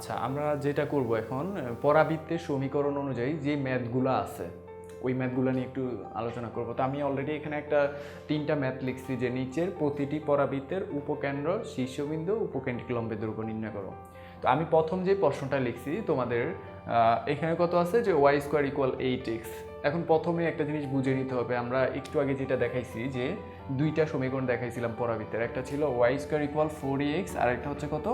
আচ্ছা, আমরা যেটা করব এখন পরাবৃত্তের সমীকরণ অনুযায়ী যে ম্যাথগুলো আছে ওই ম্যাথগুলো নিয়ে একটু আলোচনা করব। তো আমি অলরেডি এখানে একটা 3টা ম্যাথ লিখছি যে নিচের প্রতিটি পরাবৃত্তের উপকেন্দ্র শীর্ষবিন্দু উপকেন্দ্রিক লম্বের দৈর্ঘ্য নির্ণয় করো। তো আমি প্রথম যে প্রশ্নটা লিখছি তোমাদের এখানে কত আছে যে ওয়াই স্কোয়ার ইকুয়াল 8x। এখন প্রথমে একটা জিনিস বুঝে নিতে হবে, আমরা একটু আগে যেটা দেখাইছি যে দুইটা সমীকরণ দেখাইছিলাম পরাবৃত্তের, একটা ছিল ওয়াই স্কোয়ার ইকুয়াল 4ax আর একটা হচ্ছে কত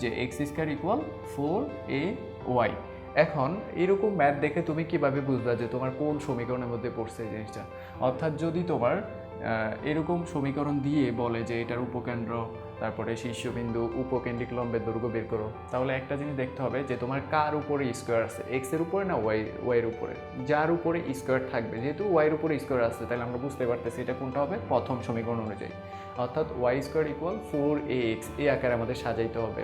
যে এক্স স্কোয়ার ইকুয়াল 4ay। এখন এরকম ম্যাথ দেখে তুমি কিভাবে বুঝবা যে তোমার কোন সমীকরণের মধ্যে পড়ছে এই জিনিসটা। অর্থাৎ যদি তোমার এরকম সমীকরণ দিয়ে বলে যে এটার উপকেন্দ্র তারপরে শীর্ষবিন্দু উপকেন্দ্রিক লম্বের দৈর্ঘ্য বের করো, তাহলে একটা জিনিস দেখতে হবে যে তোমার কার উপরে স্কোয়ার আছে, এক্সের উপরে না ওয়াইয়ের উপরে। যার উপরে স্কোয়ার থাকবে, যেহেতু ওয়াইয়ের উপরে স্কোয়ার আছে তাহলে আমরা বুঝতে পারতেছি এটা কোনটা হবে প্রথম সমীকরণ অনুযায়ী, অর্থাৎ ওয়াই স্কোয়ার ইকুয়াল 4ax এই আকারে আমাদের সাজাইতে হবে।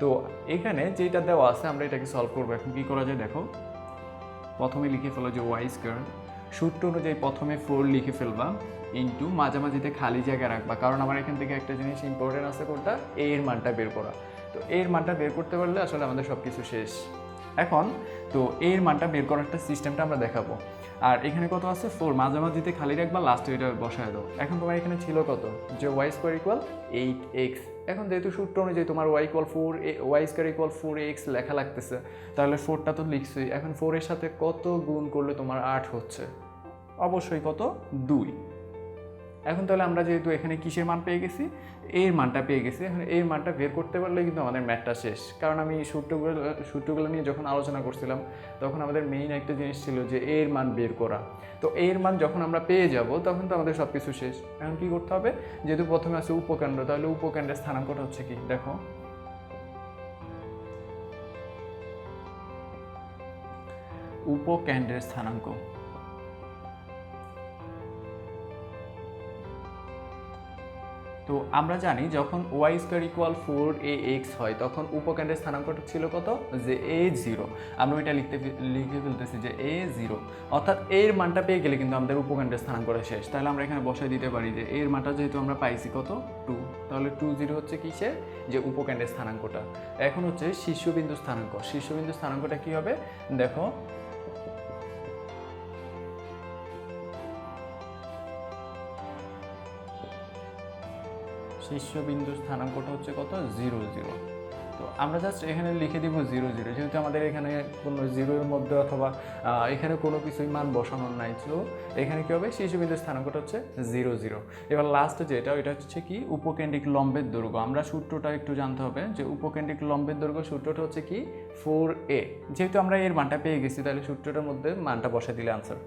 তো এখানে যেটা দেওয়া আছে আমরা এটাকে সলভ করবো। এখন কী করা যায় দেখো, প্রথমে লিখে ফেলো যে ওয়াই স্কোয়ার, সূত্র অনুযায়ী প্রথমে 4 লিখে ফেলবা ইন্টু মাঝামাঝিতে খালি জায়গা রাখবা, কারণ আমার এখান থেকে একটা জিনিস ইম্পর্টেন্ট আছে কোনটা, এর মানটা বের করা। তো এর মানটা বের করতে পারলে আসলে আমাদের সব কিছু শেষ। এখন তো এর মানটা বের করার একটা সিস্টেমটা আমরা দেখাবো। আর এখানে কত আছে 4, মাঝামাঝিতে খালি রাখবা, লাস্টে এটা বসায় দাও। এখন তোমার এখানে ছিল কত যে ওয়াই স্কোয়ার ইকুয়াল 8x। এখন যেহেতু সূত্র অনুযায়ী তোমার ওয়াই স্কোয়ার ইকুয়াল 4ax লেখা লাগতেছে, তাহলে 4টা তো লিখছই। এখন 4 এর সাথে কত গুণ করলে তোমার 8 হচ্ছে, অবশ্যই কত 2। এখন তাহলে আমরা যেহেতু এখানে কিসের মান পেয়ে গেছি, এর মানটা পেয়ে গেছি। এখন এর মানটা বের করতে পারলে কিন্তু আমাদের ম্যাথটা শেষ। কারণ আমি সূত্রগুলো নিয়ে যখন আলোচনা করছিলাম তখন আমাদের মেইন একটা জিনিস ছিল যে এর মান বের করা। তো এর মান যখন আমরা পেয়ে যাব তখন তো আমাদের সব কিছু শেষ। এখন কী করতে হবে, যেহেতু প্রথমে আছে উপকেন্দ্র, তাহলে উপকেন্দ্রের স্থানাঙ্কটা হচ্ছে কি দেখো, উপকেন্দ্রের স্থানাঙ্ক। তো আমরা জানি যখন ওয়াই স্কোয়ার ইকুয়াল 4ax হয় তখন উপকেন্দ্রের স্থানাঙ্কটা ছিল কত যে a0। আমরা ওইটা লিখে ফেলতেছি যে a0, অর্থাৎ এর মানটা পেয়ে গেলে কিন্তু আমাদের উপকেন্দ্রের স্থানাঙ্কটা শেষ। তাহলে আমরা এখানে বসাই দিতে পারি যে এর মানটা যেহেতু আমরা পাইছি কত 2, তাহলে 2 হচ্ছে কিসের যে উপকেন্দ্রের স্থানাঙ্কটা। এখন হচ্ছে শীর্ষবিন্দু স্থানাঙ্ক। শীর্ষবিন্দু স্থানাঙ্কটা কি হবে দেখো, শীর্ষবিন্দুর স্থানাঙ্কটা হচ্ছে কত 0, 0। তো আমরা জাস্ট এখানে লিখে দিব 0, 0, যেহেতু আমাদের এখানে কোনো 0-এর মধ্যে অথবা এখানে কোনো কিছুই মান বসানোর নাই। তো এখানে কী হবে, শীর্ষবিন্দুর স্থানাঙ্কটা হচ্ছে 0, 0। এবার লাস্টে যেটা ওইটা হচ্ছে কি উপকেন্দ্রিক লম্বের দৈর্ঘ্য। আমরা সূত্রটা একটু জানতে হবে যে উপকেন্দ্রিক লম্বের দৈর্ঘ্য সূত্রটা হচ্ছে কি 4a। যেহেতু আমরা এর মানটা পেয়ে গেছি তাহলে সূত্রটার মধ্যে মানটা বসা দিলে আনসার।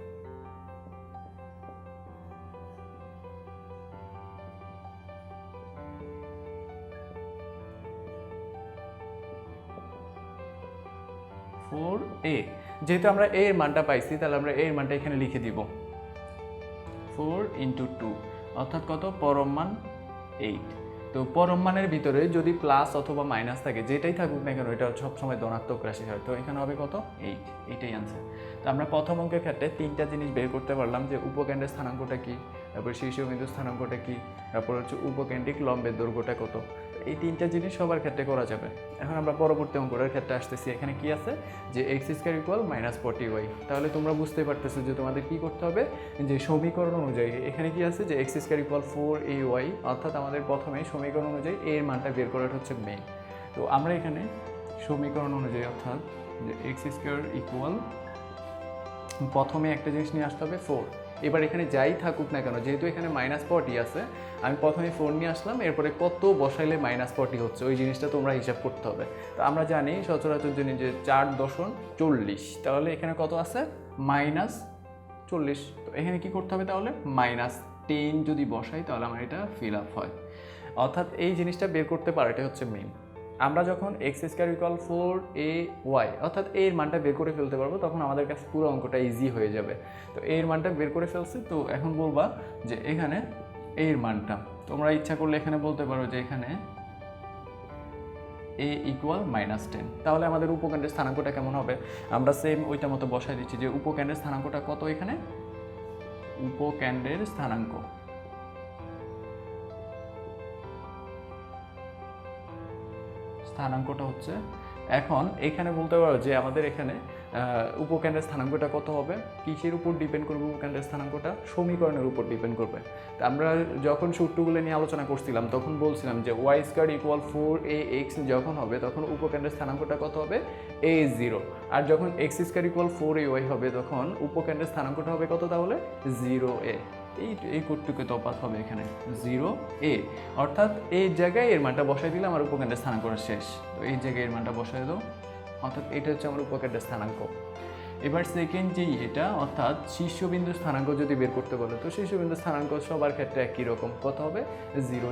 যেহেতু আমরা এর মানটা পাইছি তাহলে আমরা এর মানটা এখানে লিখে দিব 4 × 2, অর্থাৎ কত পরম মান 8। তো পরম মানের ভিতরে যদি প্লাস অথবা মাইনাস থাকে, যেটাই থাকুক না কেন এটা সবসময় ধনাত্মক রাশি হয়। তো এখানে হবে কত 8, এটাই আনসার। তো আমরা প্রথম অঙ্কের ক্ষেত্রে 3টা জিনিস বের করতে পারলাম যে উপকেন্দ্রের স্থানাঙ্কটা কি, তারপর শীর্ষবিন্দুর স্থানাঙ্কটা কি, তারপর হচ্ছে উপকেন্দ্রিক লম্বের দৈর্ঘ্যটা কত। এই 3টা জিনিস সবার ক্ষেত্রে করা যাবে। এখন আমরা পরবর্তী অঙ্কের ক্ষেত্রে আসতেছি। এখানে কি আছে যে এক্স স্কোয়ার ইকুয়াল -40y। তাহলে তোমরা বুঝতে পারতেছো যে তোমাদের কি করতে হবে, যে সমীকরণ অনুযায়ী এখানে কি আছে যে এক্স স্কোয়ার ইকুয়াল 4ay, অর্থাৎ আমাদের প্রথমে সমীকরণ অনুযায়ী এর মানটা বের করাটা হচ্ছে মেইন। তো আমরা এখানে সমীকরণ অনুযায়ী অর্থাৎ যে এক্স স্কোয়ার ইকুয়াল প্রথমে একটা জিনিস নিয়ে আসতে হবে 4। এবার এখানে যাই থাকুক না কেন, যেহেতু এখানে -40 আছে, আমি প্রথমে 4 নিয়ে আসলাম, এরপরে কত বসাইলে -40 হচ্ছে ওই জিনিসটা তোমরা হিসাব করতে হবে। তো আমরা জানি সচরাচর জানি যে 4.40, তাহলে এখানে কত আছে -40। তো এখানে কি করতে হবে তাহলে -10 যদি বসাই তাহলে আমার এটা ফিল আপ হয়। অর্থাৎ এই জিনিসটা বের করতে পারাটাই হচ্ছে মেইন। আমরা যখন এক্স স্কোয়ার ইকুয়াল 4ay অর্থাৎ এর মানটা বের করে ফেলতে পারবো তখন আমাদের কাছে পুরো অঙ্কটা ইজি হয়ে যাবে। তো এর মানটা বের করে ফেলছি, তো এখন বলবা যে এখানে এর মানটা তোমরা ইচ্ছা করলে এখানে বলতে পারো যে এখানে a ইকুয়াল -10। তাহলে আমাদের উপকেন্দ্রের স্থানাঙ্কটা কেমন হবে, আমরা সেম ওইটা মতো বসাই দিচ্ছি যে উপকেন্দ্রের স্থানাঙ্কটা কত, এখানে উপকেন্দ্রের স্থানাঙ্কটা হচ্ছে এখন এখানে বলতে পারো যে আমাদের এখানে উপকেন্দ্রের স্থানাঙ্কটা কত হবে, কিসের উপর ডিপেন্ড করবে উপকেন্দ্রের স্থানাঙ্কটা? সমীকরণের উপর ডিপেন্ড করবে। তা আমরা যখন সূত্রগুলো নিয়ে আলোচনা করছিলাম তখন বলছিলাম যে ওয়াই স্কোয়ার ইকুয়াল 4ax যখন হবে তখন উপকেন্দ্রের স্থানাঙ্কটা কত হবে? a0। আর যখন এক্স স্কোয়ার ইকুয়াল 4ay হবে তখন উপকেন্দ্রের স্থানাঙ্কটা হবে কত তাহলে? 0a। এই কোটটুকু তফাৎ হবে এখানে 0a, অর্থাৎ এই জায়গায় এর মানটা বসাই দিলে আমার উপকেন্দ্রের স্থানাঙ্কটা শেষ। তো এই জায়গায় এর মানটা বসাই দাও, অর্থাৎ এটা হচ্ছে আমার উপকেন্দ্রের স্থানাঙ্ক। এবার সেকেন্ড যেই এটা, অর্থাৎ শীর্ষবিন্দুর স্থানাঙ্ক যদি বের করতে বলে তো শীর্ষবিন্দুর স্থানাঙ্ক সবার ক্ষেত্রে একই রকম, কত হবে? 0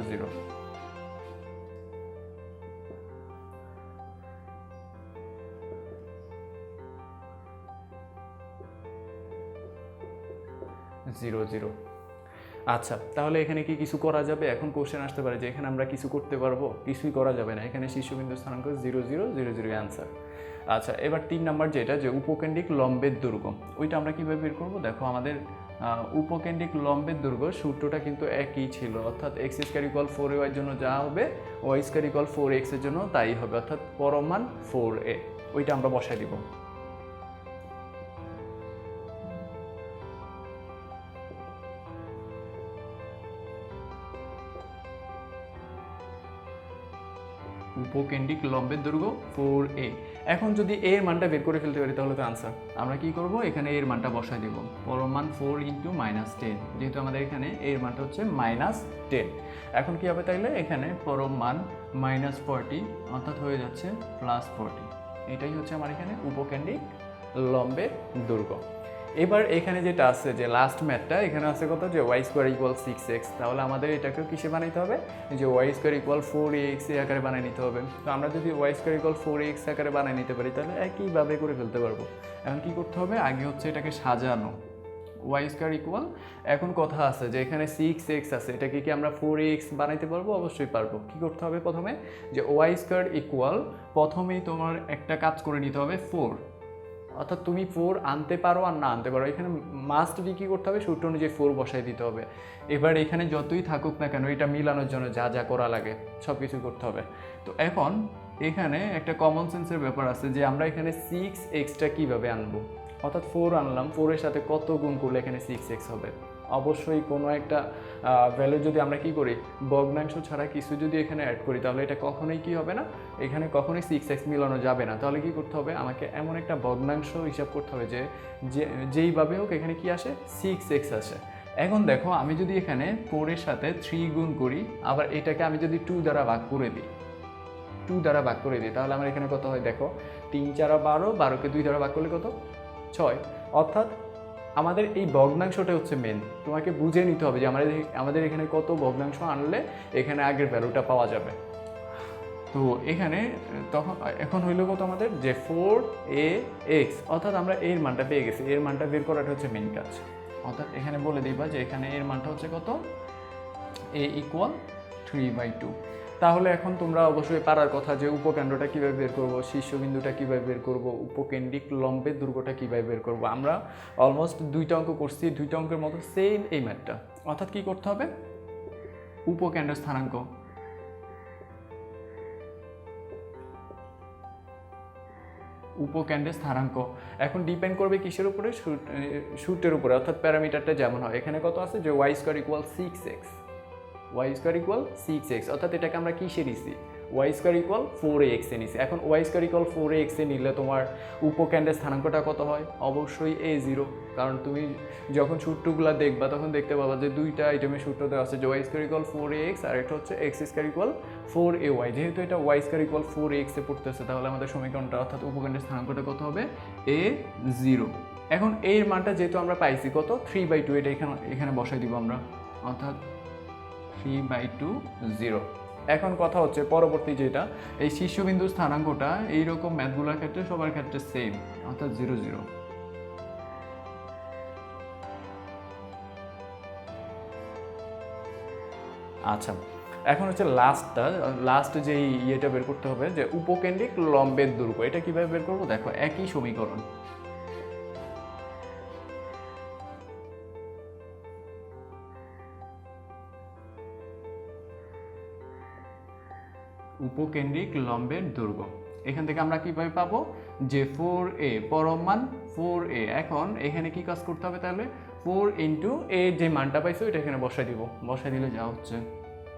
0। আচ্ছা, তাহলে এখানে কি কিছু করা যাবে? এখন কোশ্চেন আসতে পারে যে এখানে আমরা কিছু করতে পারবো? কিছুই করা যাবে না, এখানে শীর্ষবিন্দুর স্থানাঙ্ক 0 0 0 0 অ্যান্সার। আচ্ছা, এবার 3 নাম্বার যেটা, যে উপকেন্দ্রিক লম্বের দৈর্ঘ্য, ওইটা আমরা কীভাবে বের করবো? দেখো আমাদের উপকেন্দ্রিক লম্বের দৈর্ঘ্য সূত্রটা কিন্তু একই ছিল, অর্থাৎ এক্স স্কোয়ার ইকুয়াল 4ay জন্য যা হবে ওয়াই স্কোয়ার ইকুয়াল 4x এর জন্য তাই হবে, অর্থাৎ পরম মান 4a। ওইটা আমরা বসাই দিব। উপকেন্দ্রিক লম্বের দৈর্ঘ্য 4a। এখন যদি এর মানটা বের করে ফেলতে পারি তাহলে তো আনসার। আমরা কি করব? এখানে এর মানটা বসাই দেব, পরম মান 4 ইন্টু -10, যেহেতু আমাদের এখানে এর মানটা হচ্ছে -10। এখন কি হবে তাইলে? এখানে পরম মান -40, অর্থাৎ হয়ে যাচ্ছে +40। এটাই হচ্ছে আমার এখানে উপকেন্দ্রিক লম্বের দৈর্ঘ্য। এবার এখানে যেটা আছে যে লাস্ট ম্যাথটা, এখানে আছে কত? যে ওয়াই স্কোয়ার ইকুয়াল 6x। তাহলে আমাদের এটাকেও কিসে বানাইতে হবে? যে ওয়াই স্কোয়ার ইকুয়াল 4ax আকারে বানিয়ে নিতে হবে। তো আমরা যদি ওয়াই স্কোয়ার ইকুয়াল 4ax আকারে বানিয়ে নিতে পারি তাহলে একইভাবে করে ফেলতে পারবো। এখন কি করতে হবে? আগে হচ্ছে এটাকে সাজানো। ওয়াই স্কোয়ার ইকুয়াল, এখন কথা আছে যে এখানে 6x আছে, এটাকে কি আমরা 4ax বানাইতে পারবো? অবশ্যই পারবো। কি করতে হবে প্রথমে? যে ওয়াই স্কোয়ার ইকুয়াল, প্রথমেই তোমার একটা কাজ করে নিতে হবে 4, অর্থাৎ তুমি 4 আনতে পারো আর না আনতে পারো, এখানে মাস্ট বি কী করতে হবে? সূত্র অনুযায়ী 4 বসাই দিতে হবে। এবার এখানে যতই থাকুক না কেন এটা মিলানোর জন্য যা যা করা লাগে সব কিছু করতে হবে। তো এখন এখানে একটা কমন সেন্সের ব্যাপার আছে যে আমরা এখানে 6xটা কীভাবে আনবো? অর্থাৎ 4 আনলাম, 4-এর সাথে কত গুণ করলে এখানে 6x হবে? অবশ্যই কোনো একটা ভ্যালু যদি আমরা কি করি, ভগ্নাংশ ছাড়া কিছু যদি এখানে অ্যাড করি তাহলে এটা কখনোই কি হবে না, এখানে কখনোই 6x মিলানো যাবে না। তাহলে কি করতে হবে? আমাকে এমন একটা ভগ্নাংশ হিসাব করতে হবে যে যেইভাবে হোক এখানে কি আসে? 6x আসে। এখন দেখো আমি যদি এখানে 4-এর সাথে 3 গুণ করি, আবার এটাকে আমি যদি 2 দ্বারা ভাগ করে দিই, তাহলে আমার এখানে কত হয়? দেখো 3 4 12, 12কে 2 দ্বারা ভাগ করলে কত? 6। অর্থাৎ আমাদের এই ভগ্নাংশটা হচ্ছে মেন, তোমাকে বুঝে নিতে হবে যে আমাদের এখানে কত ভগ্নাংশ আনলে এখানে আগের ভ্যালুটা পাওয়া যাবে। তো এখানে এখন হইল কত আমাদের? যে 4ax, অর্থাৎ আমরা এর মানটা পেয়ে গেছি। এর মানটা বের করাটা হচ্ছে মেন কাজ। অর্থাৎ এখানে বলে দিবা যে এখানে এর মানটা হচ্ছে কত? a equal 3/2। তাহলে এখন তোমরা অবশ্যই পারার কথা যে উপকেন্দ্রটা কীভাবে বের করব, শীর্ষবিন্দুটা কীভাবে বের করব, উপকেন্দ্রিক লম্বের দৈর্ঘ্যটা কীভাবে বের করব। আমরা অলমোস্ট 2টা অঙ্ক করছি, 2টা অঙ্কের মতো সেম এই ম্যাথটা। অর্থাৎ কী করতে হবে? উপকেন্দ্রের স্থানাঙ্ক, এখন ডিপেন্ড করবে কিসের উপরে? সূত্রের উপরে, অর্থাৎ প্যারামিটারটা যেমন হয়। এখানে কত আছে? যে ওয়াই স্কোয়ার ইকুয়াল 6x, অর্থাৎ এটাকে আমরা কিসে নিছি? ওয়াই স্কোয়ার ইকুয়াল 4ax এ নিছি। এখন ওয়াই স্কোয়ার ইকুয়াল 4ax এ নিলে তোমার উপকেন্দ্রের স্থানাঙ্কটা কত হয়? অবশ্যই a0, কারণ তুমি যখন সূত্রগুলো দেখবা তখন দেখতে পাবা যে 2টা আইটেমের সূত্র দেওয়া আছে, যে ওয়াই স্কোয়ার ইকুয়াল 4ax আর একটা হচ্ছে এক্স স্কোয়ার ইকুয়াল 4ay। যেহেতু এটা ওয়াই স্কোয়ার ইকুয়াল 4ax এ পড়তেছে তাহলে আমাদের সমীকরণটা, অর্থাৎ উপকেন্দ্রের স্থানাঙ্কটা কত হবে? a0। এখন এর মানটা যেহেতু আমরা পাইছি কত? 3/2, এটা এখানে বসাই দিব আমরা, অর্থাৎ 3/2 0। এখন কথা হচ্ছে পরবর্তী যেটা, এই শীর্ষবিন্দুর স্থানাঙ্কটা এইরকম ম্যাথগুলোর ক্ষেত্রে সবার ক্ষেত্রে সেম, অর্থাৎ 0 0। আচ্ছা, এখন হচ্ছে লাস্ট যে ইয়েটা বের করতে হবে, যে উপকেন্দ্রিক লম্বের দৈর্ঘ্য। এটা কিভাবে বের করবো? দেখো একই সমীকরণ, উপকেন্দ্রিক লম্বের দৈর্ঘ্য। এখান থেকে আমরা কীভাবে পাবো যে 4a পরম মান 4a। এখন এখানে কি কাজ করতে হবে তাহলে 4 ইন্টু এ যে মানটা পাইছো এটা এখানে বসাই দিব, বসাই দিলে যা হচ্ছে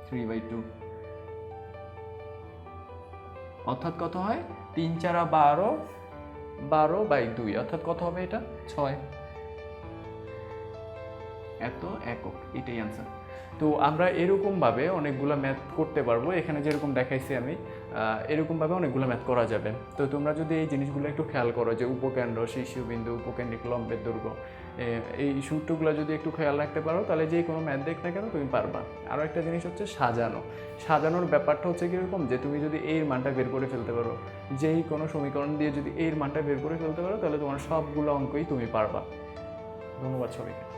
3/2, অর্থাৎ কত হয় 3 4 12, 12/2 অর্থাৎ কত হবে এটা 6 এত একক, এটাই আনসার। তো আমরা এরকমভাবে অনেকগুলো ম্যাথ করতে পারবো, এখানে যেরকম দেখাইছি আমি এরকমভাবে অনেকগুলো ম্যাথ করা যাবে। তো তোমরা যদি এই জিনিসগুলো একটু খেয়াল করো যে উপকেন্দ্র, শীর্ষবিন্দু, উপকেন্দ্রিক লম্বের দৈর্ঘ্য, এই সূত্রগুলো যদি একটু খেয়াল রাখতে পারো তাহলে যে কোনো ম্যাথ দেখ না কেন তুমি পারবা। আরও একটা জিনিস হচ্ছে সাজানো, সাজানোর ব্যাপারটা হচ্ছে কীরকম যে তুমি যদি এর মানটা বের করে ফেলতে পারো, যেই কোনো সমীকরণ দিয়ে যদি এর মানটা বের করে ফেলতে পারো তাহলে তোমার সবগুলো অঙ্কই তুমি পারবা। ধন্যবাদ সবাইকে।